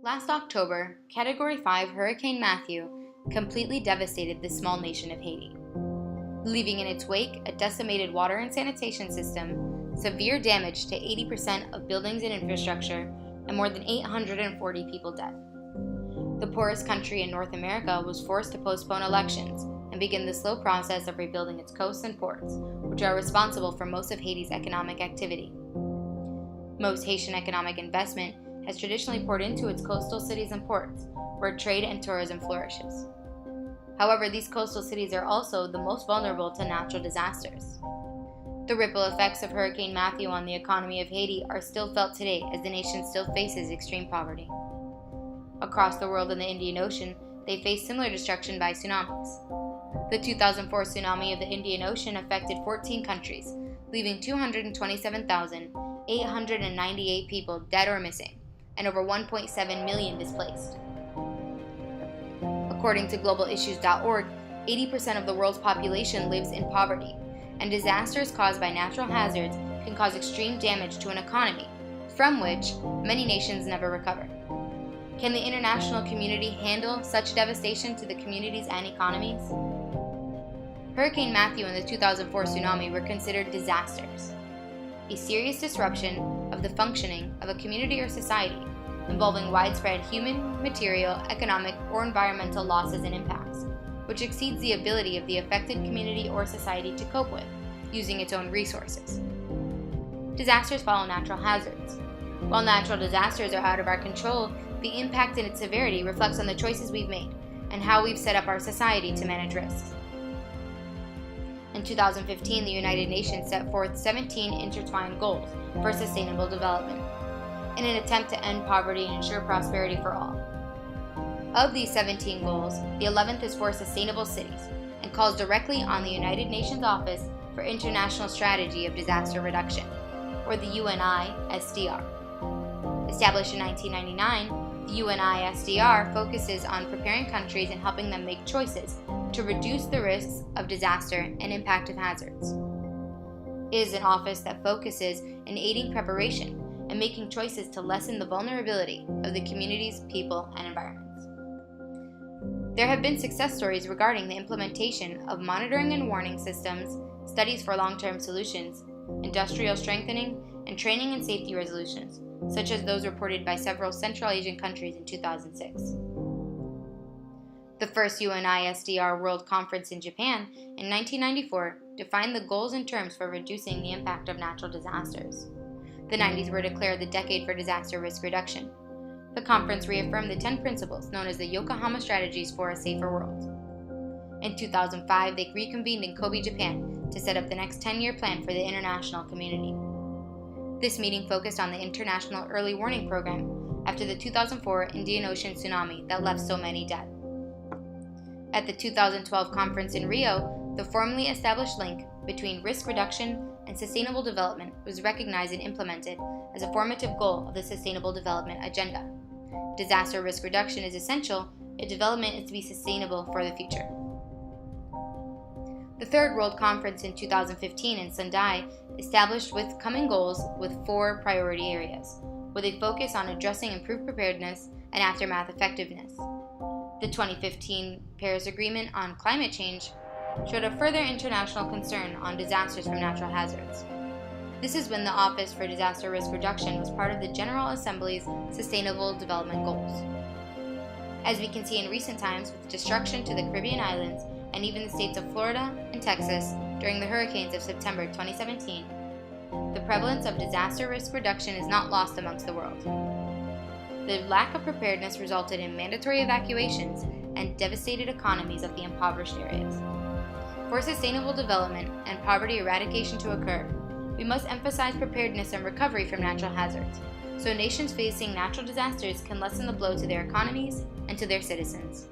Last October, Category 5 Hurricane Matthew completely devastated the small nation of Haiti, leaving in its wake a decimated water and sanitation system, severe damage to 80% of buildings and infrastructure, and more than 840 people dead. The poorest country in North America was forced to postpone elections and begin the slow process of rebuilding its coasts and ports, which are responsible for most of Haiti's economic activity. Most Haitian economic investment has traditionally poured into its coastal cities and ports, where trade and tourism flourishes. However, these coastal cities are also the most vulnerable to natural disasters. The ripple effects of Hurricane Matthew on the economy of Haiti are still felt today as the nation still faces extreme poverty. Across the world in the Indian Ocean, they face similar destruction by tsunamis. The 2004 tsunami of the Indian Ocean affected 14 countries, leaving 227,898 people dead or missing, and over 1.7 million displaced. According to globalissues.org, 80% of the world's population lives in poverty, and disasters caused by natural hazards can cause extreme damage to an economy, from which many nations never recover. Can the international community handle such devastation to the communities and economies? Hurricane Matthew and the 2004 tsunami were considered disasters, a serious disruption of the functioning of a community or society, involving widespread human, material, economic, or environmental losses and impacts, which exceeds the ability of the affected community or society to cope with, using its own resources. Disasters follow natural hazards. While natural disasters are out of our control, the impact and its severity reflects on the choices we've made and how we've set up our society to manage risks. In 2015, the United Nations set forth 17 intertwined goals for sustainable development, in an attempt to end poverty and ensure prosperity for all. Of these 17 goals, the 11th is for sustainable cities and calls directly on the United Nations Office for International Strategy of Disaster Reduction, or the UNISDR. Established in 1999, the UNISDR focuses on preparing countries and helping them make choices to reduce the risks of disaster and impact of hazards. It is an office that focuses in aiding preparation and making choices to lessen the vulnerability of the communities, people, and environments. There have been success stories regarding the implementation of monitoring and warning systems, studies for long-term solutions, industrial strengthening, and training and safety resolutions, such as those reported by several Central Asian countries in 2006. The first UNISDR World Conference in Japan in 1994 defined the goals and terms for reducing the impact of natural disasters. The 90s were declared the decade for disaster risk reduction. The conference reaffirmed the 10 principles known as the Yokohama Strategies for a Safer World. In 2005, they reconvened in Kobe, Japan, to set up the next 10-year plan for the international community. This meeting focused on the International Early Warning Program after the 2004 Indian Ocean tsunami that left so many dead. At the 2012 conference in Rio, the formally established link between risk reduction and sustainable development was recognized and implemented as a formative goal of the Sustainable Development Agenda. Disaster risk reduction is essential if development is to be sustainable for the future. The Third World Conference in 2015 in Sendai established with common goals with 4 priority areas, with a focus on addressing improved preparedness and aftermath effectiveness. The 2015 Paris Agreement on Climate Change showed a further international concern on disasters from natural hazards. This is when the Office for Disaster Risk Reduction was part of the General Assembly's Sustainable Development Goals. As we can see in recent times with destruction to the Caribbean islands and even the states of Florida and Texas during the hurricanes of September 2017, the prevalence of disaster risk reduction is not lost amongst the world. The lack of preparedness resulted in mandatory evacuations and devastated economies of the impoverished areas. For sustainable development and poverty eradication to occur, we must emphasize preparedness and recovery from natural hazards, so nations facing natural disasters can lessen the blow to their economies and to their citizens.